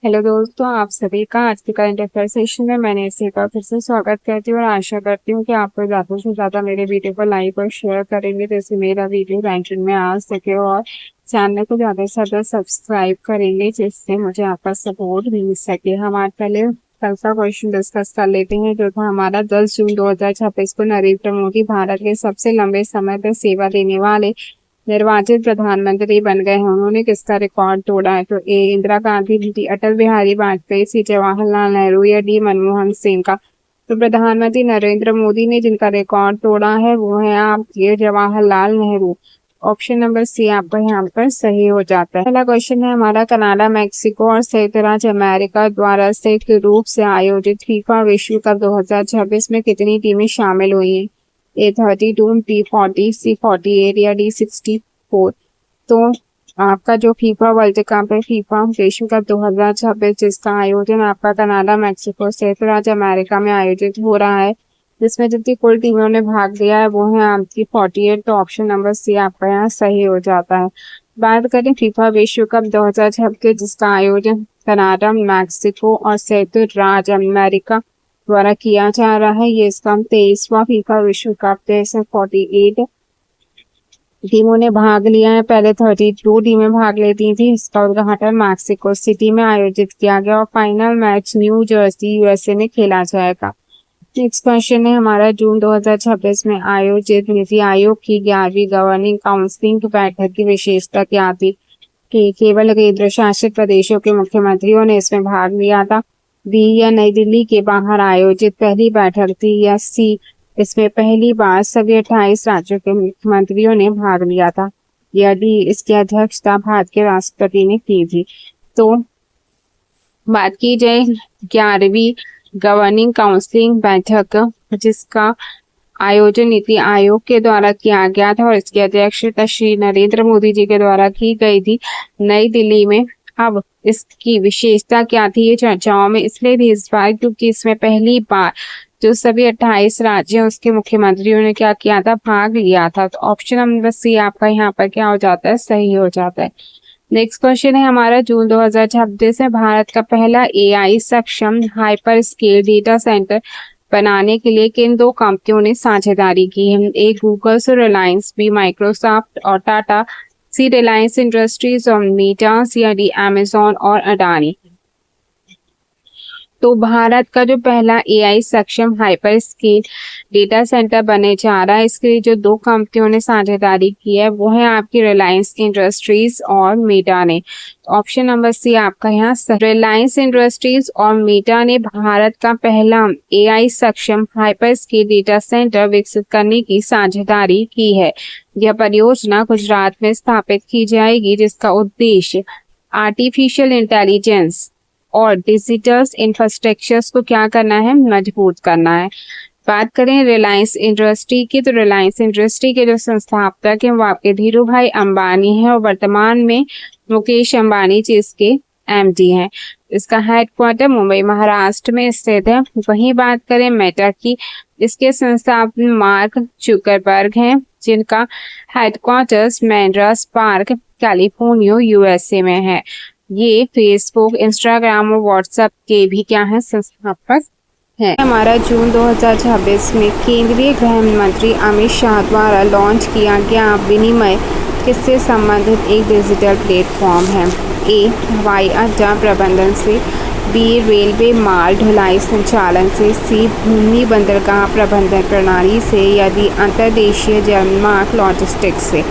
Hello दोस्तों, आप सभी का आज के करंट अफेयर सेशन में मैंने इसे एक बार फिर से स्वागत करती हूँ और आशा करती हूँ कि आप लोग ज़्यादा से ज़्यादा मेरे वीडियो को लाइक और शेयर करेंगे जैसे मेरा वीडियो रैंकिंग में आ सके, और चैनल को ज़्यादा से ज़्यादा सब्सक्राइब करेंगे जिससे मुझे आपका सपोर्ट मिल सके। हम आज पहले कल का क्वेश्चन डिस्कस कर लेते हैं जो था हमारा 10 जून 2026 को नरेंद्र मोदी भारत के सबसे लंबे समय तक सेवा देने वाले निर्वाचित प्रधानमंत्री बन गए हैं। उन्होंने किसका रिकॉर्ड तोड़ा है? तो ए इंदिरा गांधी, डी अटल बिहारी वाजपेयी, सी जवाहरलाल नेहरू या डी मनमोहन सिंह का? तो प्रधानमंत्री नरेंद्र मोदी ने जिनका रिकॉर्ड तोड़ा है वो है आपके Jawaharlal Nehru. Option number C आपका यहाँ पर सही हो जाता है। पहला क्वेश्चन है हमारा, कनाडा, मैक्सिको और संयुक्त राज्य अमेरिका द्वारा संयुक्त रूप से आयोजित फीफा विश्व कप 2026 में कितनी टीमें शामिल हुई हैं? A32, B40, C48 या D64? तो आपका जो फीफा वर्ल्ड कप है, फीफा विश्व कप 2026, जिसका आयोजन आपका कनाडा, मैक्सिको, संयुक्त राज्य अमेरिका में आयोजित हो रहा है, जिसमें जितनी कुल टीमों ने भाग लिया है वो है आपकी 48। तो ऑप्शन नंबर सी आपका यहाँ सही हो जाता है। बात करें फीफा विश्व कप 2026 जिसका आयोजन कनाडा, मैक्सिको और संयुक्त राज्य अमेरिका द्वारा किया जा रहा है, ये इसका 23वां फीफा विश्व कप है। इसमें 48 टीमों ने भाग लिया है। पहले 32 टीमें भाग लेती थी। इसका उद्घाटन मैक्सिको सिटी में आयोजित किया गया और final match new Jersey USA में खेला जाएगा। नेक्स्ट क्वेश्चन है हमारा, जून 2026 में आयोजित नीति आयोग की 11वीं गवर्निंग काउंसिल की बैठक की विशेषता क्या थी? कि केवल केंद्र शासित प्रदेशों के मुख्यमंत्रियों ने इसमें भाग लिया था, बी या नई दिल्ली के बाहर आयोजित पहली बैठक थी, या सी इसमें पहली बार सभी 28 राज्यों के मुख्यमंत्रियों ने भाग लिया था, या डी इसकी अध्यक्षता भारत के राष्ट्रपति ने की थी? तो बात की जाए 11वीं गवर्निंग काउंसिल बैठक जिसका आयोजन नीति आयोग के द्वारा किया गया था और इसकी अध्यक्षता श्री नरेंद्र मोदी जी के द्वारा की गई थी नई दिल्ली में। अब इसकी विशेषता क्या थी ये चर्चाओं में इसलिए भी इस बार क्योंकि इसमें पहली बार जो सभी 28 राज्य उसके मुख्यमंत्रियों ने क्या किया था, भाग लिया था। तो ऑप्शन नंबर सी आपका यहाँ पर क्या हो जाता है, सही हो जाता है। नेक्स्ट क्वेश्चन है हमारा, जून 2026 में भारत का पहला एआई सक्षम हाइपर स्केल डेटा सेंटर बनाने के लिए किन दो कंपनियों ने साझेदारी की है? ए गूगल से रिलायंस, बी माइक्रोसॉफ्ट और टाटा, सी रिलायंस इंडस्ट्रीज और मीटा, या डी अमेजॉन और अडानी? तो भारत का जो पहला एआई सक्षम हाइपर स्केल डेटा सेंटर बने जा रहा है, इसके लिए जो दो कंपनियों ने साझेदारी की है वो है आपकी रिलायंस इंडस्ट्रीज और मेटा ने। ऑप्शन नंबर सी आपका यहाँ रिलायंस इंडस्ट्रीज और मेटा ने भारत का पहला एआई सक्षम हाइपर स्केल डेटा सेंटर विकसित करने की साझेदारी की है। यह परियोजना गुजरात में स्थापित की जाएगी जिसका उद्देश्य आर्टिफिशियल इंटेलिजेंस और डिजिटल इंफ्रास्ट्रक्चर्स को क्या करना है, मजबूत करना है। बात करें रिलायंस इंडस्ट्री की, तो रिलायंस इंडस्ट्री के जो संस्थापक हैं वो आपके धीरू भाई अंबानी है और वर्तमान में मुकेश अंबानी जी इसके एमडी हैं। इसका हेडक्वार्टर मुंबई महाराष्ट्र में स्थित है। वहीं बात करें मेटा की, इसके संस्थापक मार्क जुकरबर्ग हैं जिनका हेडक्वार्टर्स मेंड्रास पार्क कैलिफोर्निया यूएसए में है। ये फेसबुक, इंस्टाग्राम और व्हाट्सएप के भी क्या है, संस्थापक है। हमारा जून 2026 में केंद्रीय गृह मंत्री अमित शाह द्वारा लॉन्च किया गया विनिमय किससे संबंधित एक डिजिटल प्लेटफॉर्म है? ए हवाई अड्डा प्रबंधन से, बी रेलवे माल ढुलाई संचालन से, सी भूमि बंदरगाह प्रबंधन प्रणाली से, या डी अंतर्देशीय जलमार्ग लॉजिस्टिक्स से?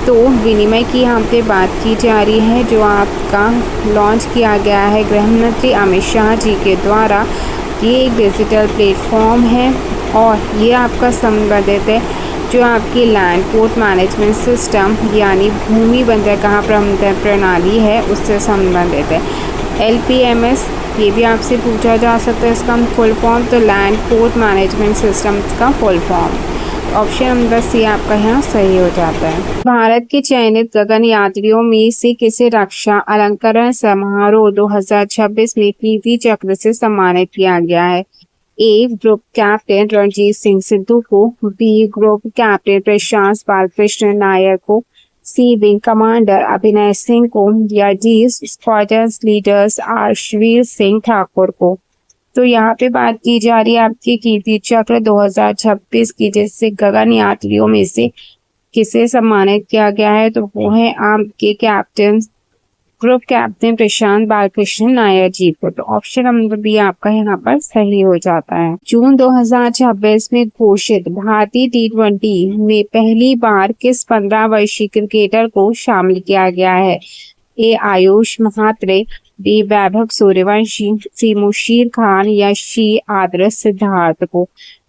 तो विनिमय की यहाँ पे बात की जा रही है जो आपका लॉन्च किया गया है गृह मंत्री अमित शाह जी के द्वारा। ये एक डिजिटल प्लेटफॉर्म है और ये आपका संबंधित है जो आपकी लैंड पोर्ट मैनेजमेंट सिस्टम यानी भूमि बंदरगाह प्रबंधन प्रणाली है उससे संबंधित है। LPMS ये भी आपसे पूछा जा सकता है इसका फुल फॉर्म, तो लैंड पोर्ट मैनेजमेंट सिस्टम का full form. Option number C आपका यहाँ सही हो जाता है। भारत के चयनित गगन यात्रियों में से किसे रक्षा अलंकरण समारोह 2026 में कीर्ति चक्र से सम्मानित किया गया है? A group captain Ranjit Singh Sidhu को, B group captain Prashant Balakrishna Nair को, C wing commander Abhinay Singh को या D squadron leaders Ashveer Singh Thakur को। तो यहाँ पे बात की जा रही है आपकी कीर्ति चक्र 2026 की, जिससे गगन यात्रियों में से किसे सम्मानित किया गया है, तो वो है आपके captain group captain Prashant Balakrishna Nair जी को। तो ऑप्शन नंबर बी आपका यहाँ पर सही हो जाता है। जून 2026 में घोषित भारतीय T20 में पहली बार किस 15 वर्षीय क्रिकेटर को शामिल किया गया है? ए आयुष महात्रे, बी वैभव सूर्यवंशी, सी मुशीर खान या सी आदर्श सिद्धार्थ को।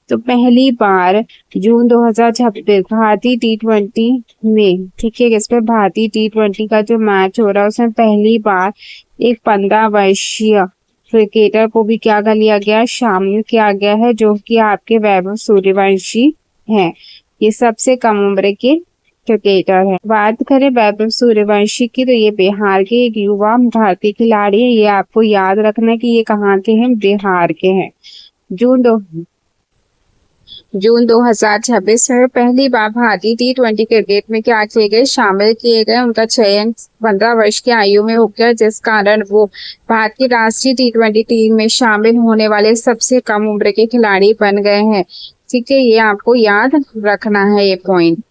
तो पहली बार जून 2026 भारतीय T20 में, ठीक है, इस पर भारतीय T20 का जो मैच हो रहा है उसमें पहली बार एक 15 वर्षीय क्रिकेटर को भी क्या कर लिया गया, शामिल किया गया है, जो कि आपके वैभव सूर्यवंशी हैं। ये सबसे कम उम्र के क्रिकेटर है। बात करें वैभव सूर्यवंशी की, तो ये बिहार के एक युवा भारतीय खिलाड़ी है। ये आपको याद रखना कि ये कहाँ के हैं, बिहार के हैं। जून 2026 में पहली बार भारतीय T20 क्रिकेट में क्या किए गए, शामिल किए गए। उनका चयन 15 वर्ष की आयु में हो गया, जिस कारण वो भारत की राष्ट्रीय T20 टीम में शामिल होने वाले सबसे कम उम्र के खिलाड़ी बन गए हैं। ठीक है, ये आपको याद रखना है ये पॉइंट।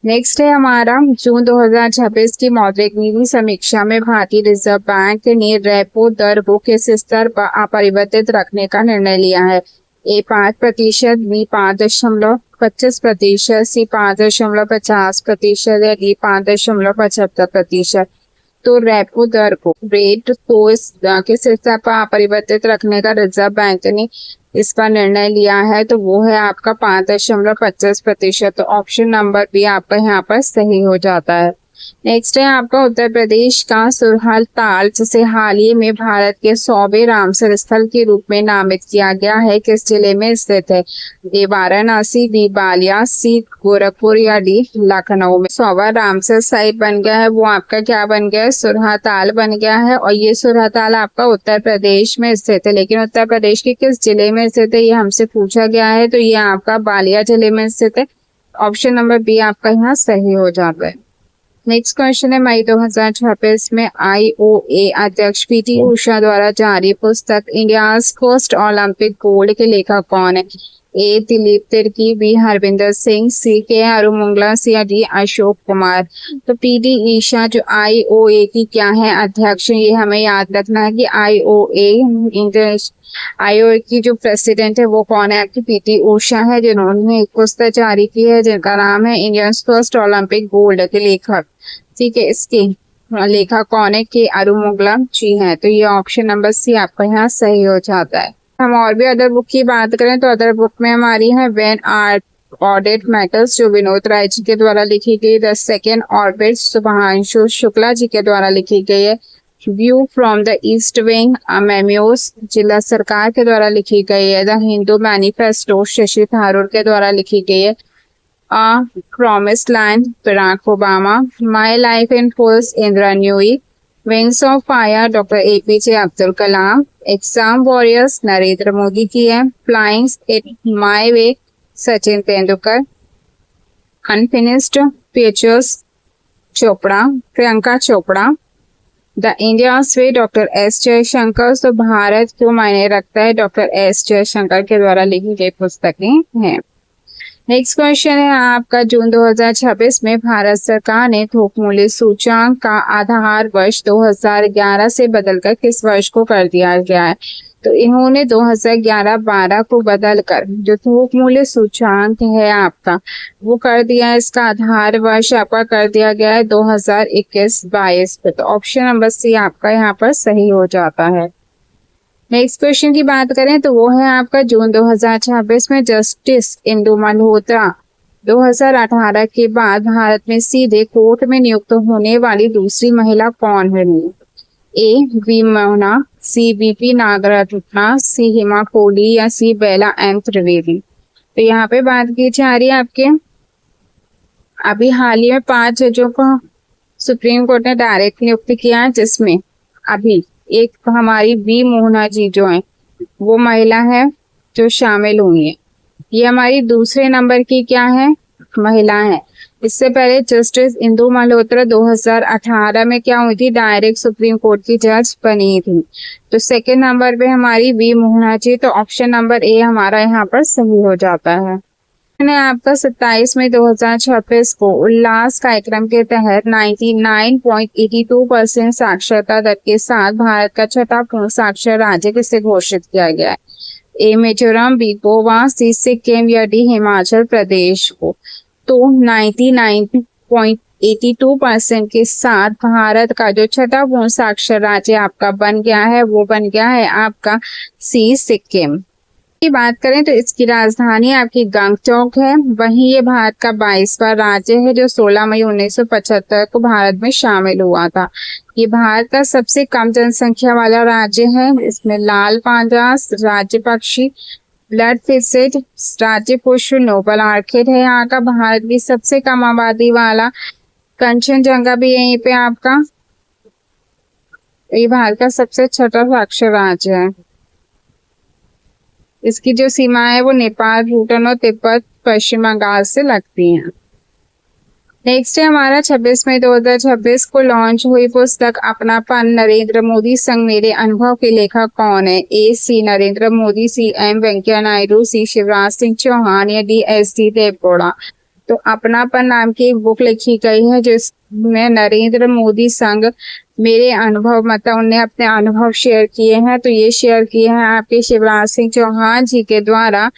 नेक्स्ट है हमारा जून 2026 की मौद्रिक नीति समीक्षा में भारतीय रिजर्व बैंक ने रेपो दर को किस स्तर पर अपरिवर्तित रखने का निर्णय लिया है? ए 5%, बी 5.25%, सी 5.50% या डी 5.75%। तो रेपो दर को, रेट को किस स्तर पर अपरिवर्तित रखने का रिजर्व बैंक ने इस पर निर्णय लिया है, तो वो है आपका 5.25%। तो ऑप्शन नंबर बी आपका यहाँ पर सही हो जाता है। नेक्स्ट है आपका उत्तर प्रदेश का सुरहल ताल, जिसे हाल ही में भारत के 100वें रामसर स्थल के रूप में नामित किया गया है, किस जिले में स्थित है? ए वाराणसी, बी बालिया, सी गोरखपुर या डी लखनऊ में। 100वां रामसर साइट बन गया है, वो आपका क्या बन गया है, सुरहा ताल बन गया है। और ये सुरहा ताल आपका उत्तर प्रदेश में स्थित है, लेकिन उत्तर प्रदेश के किस जिले में स्थित है ये हमसे पूछा गया है, तो ये आपका बालिया जिले में स्थित है। ऑप्शन नंबर बी आपका यहाँ सही हो जाता है। नेक्स्ट क्वेश्चन है, मई 2026 में IOA अध्यक्ष PT उषा द्वारा जारी पुस्तक इंडियाज फर्स्ट ओलंपिक गोल्ड के लेखक कौन है? ए दिलीप तिर्की, बी हरविंदर सिंह, सी के अरुमंगला, सी डी अशोक कुमार। तो PT उषा जो IOA की क्या है, अध्यक्ष, ये हमें याद रखना है कि IOA की जो प्रेसिडेंट है वो कौन है, आपकी PT उषा है, जिन्होंने एक पुस्तक जारी की है जिनका नाम है इंडियंस फर्स्ट ओलंपिक गोल्ड के लेखक। ठीक है, इसके लेखक कौन है, के अरुमंगला जी है। तो ये ऑप्शन नंबर सी आपका यहाँ सही हो जाता है। हम और भी अदर बुक की बात करें तो अदर बुक में हमारी है व्हेन आर्ट ऑडिट मैटर्स, जो विनोद राय जी के द्वारा लिखी गई। The second orbit, Subhanshu Shukla ji के द्वारा लिखी गई है। View from the east wing, memoirs जिला सरकार के द्वारा लिखी गई है। द हिंदू मैनिफेस्टो, शशि थारूर के द्वारा लिखी गई है। Promise land, Barack Obama. My life in fulls, Indra Nooyi. Wings of fire, doctor APJ Abdul Kalam. Exam warriors, Narendra Modi की है। Flying it my way, Sachin Tendulkar. Unfinished pictures, Chopra, Priyanka Chopra. The India way, doctor S Jaishankar. तो भारत को मायने रखता है, डॉक्टर S जयशंकर के द्वारा लिखी गई पुस्तकें हैं। नेक्स्ट क्वेश्चन है आपका, जून 2026 में भारत सरकार ने थोक मूल्य सूचकांक का आधार वर्ष 2011 से बदलकर किस वर्ष को कर दिया गया है? तो इन्होंने 2011-12 को बदलकर जो थोक मूल्य सूचकांक है आपका वो कर दिया है, इसका आधार वर्ष आपका कर दिया गया है 2021-22 पे। तो ऑप्शन नंबर सी आपका यहाँ पर सही हो जाता है। नेक्स्ट क्वेश्चन की बात करें तो वो है आपका, जून 2026 में जस्टिस इंदु मल्होत्रा 2018 के बाद भारत में सीधे कोर्ट में नियुक्त होने वाली दूसरी महिला कौन है? A V Mohana, C VP Nagarathna, C Hima Kohli या सी बेला M त्रिवेदी। तो यहाँ पे बात की जा रही है आपके अभी हाल ही में 5 जजों को सुप्रीम कोर्ट ने डायरेक्ट नियुक्त किया है, जिसमें अभी एक हमारी वी मोहना जी जो है वो महिला है जो शामिल हुई है। ये हमारी दूसरे नंबर की क्या है, महिला है। इससे पहले जस्टिस इंदु मल्होत्रा 2018 में क्या हुई थी, डायरेक्ट सुप्रीम कोर्ट की जज बनी थी। तो सेकंड नंबर पे हमारी वी मोहना जी, तो ऑप्शन नंबर ए हमारा यहाँ पर सही हो जाता है। ने आपका 27 मई 2026 को उल्लास कार्यक्रम के तहत 99.82% साक्षरता दर के साथ भारत का छठा पूर्ण साक्षर राज्य किसे घोषित किया गया है? ए मिजोरम, बी गोवा, सी सिक्किम या डी हिमाचल प्रदेश को। तो 99.82% के साथ भारत का जो छठा पूर्ण साक्षर राज्य आपका बन गया है वो बन गया है आपका सी सिक्किम की बात करें तो इसकी राजधानी आपकी गंगटोक है। वहीं ये भारत का 22वां राज्य है जो 16 मई 1975 को भारत में शामिल हुआ था। ये भारत का सबसे कम जनसंख्या वाला राज्य है। इसमें लाल पांडा राज्य पक्षी, ब्लड फिशेड राज्य पुष्प, नोबल आर्किड है यहाँ का। भारत की सबसे कम आबादी वाला कंचनजंगा भी यहीं पे आपका। ये भारत का सबसे छोटा साक्षर राज्य है। इसकी जो सीमा है वो नेपाल, भूटान और तिब्बत, पश्चिम बंगाल से लगती हैं। नेक्स्ट है हमारा 26 मई 2026 को लॉन्च हुई पुस्तक अपनापन नरेंद्र मोदी संग मेरे अनुभव के लेखक कौन है? ए सी नरेंद्र मोदी, सी एम वेंकैया नायडू, सी शिवराज सिंह चौहान या डी एस डी देवगौड़ा। तो अपनापन नाम की एक बुक लिखी गई है जिसमें नरेंद्र मोदी संग मेरे अनुभव, मतलब उन्हें अपने अनुभव शेयर किए हैं। तो ये शेयर किए हैं आपके शिवराज सिंह चौहान जी के द्वारा।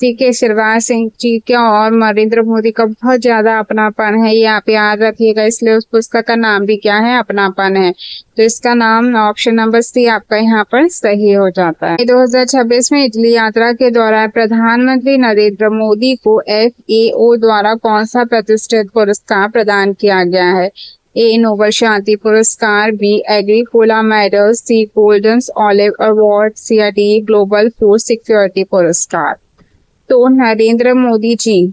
ठीक है, शिवराज सिंह जी का और नरेंद्र मोदी का बहुत ज्यादा अपनापन है, ये आप याद रखिएगा। इसलिए उस पुस्तक का नाम भी क्या है, अपनापन है। तो इसका नाम ऑप्शन नंबर सी आपका यहाँ पर सही हो जाता है। 2026 में इटली यात्रा के दौरान प्रधानमंत्री नरेंद्र मोदी को FAO द्वारा कौन सा प्रतिष्ठित पुरस्कार प्रदान किया गया है? ए नोबल शांति पुरस्कार, B Agricola medal, C golden olive award, C D global food security पुरस्कार। तो नरेंद्र मोदी जी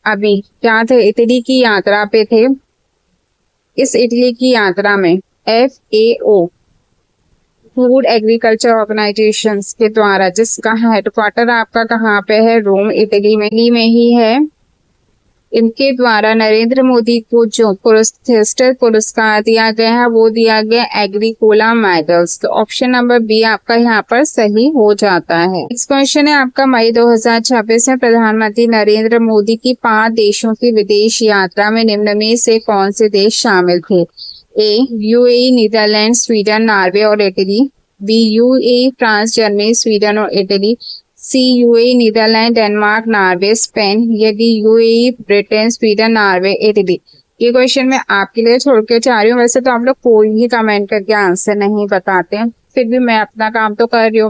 अभी क्या थे, इटली की यात्रा पे थे। इस इटली की यात्रा में FAO फूड एग्रीकल्चर ऑर्गेनाइजेशन के द्वारा, जिसका हेडक्वार्टर आपका कहाँ पे है, रोम इटली में ही है, इनके द्वारा नरेंद्र मोदी को जो प्रतिष्ठित पुरस्कार दिया गया है वो दिया गया एग्रीकोला मेडल्स। तो ऑप्शन नंबर बी आपका यहाँ पर सही हो जाता है। नेक्स्ट क्वेश्चन है आपका मई 2026 में प्रधानमंत्री नरेंद्र मोदी की 5 देशों की विदेश यात्रा में निम्न में से कौन से देश शामिल थे? A UAE, Netherlands, Sweden, Norway और Italy, B UAE, France, Germany, Sweden और Italy, C UAE, Netherlands, Denmark, Norway, Spain, यदि UAE, Britain, Sweden, Norway, Italy. ये क्वेश्चन मैं आपके लिए छोड़ के चाह रही हूँ। वैसे तो आप लोग कोई भी कमेंट करके आंसर नहीं बताते हैं, फिर भी मैं अपना काम तो कर रही हूँ।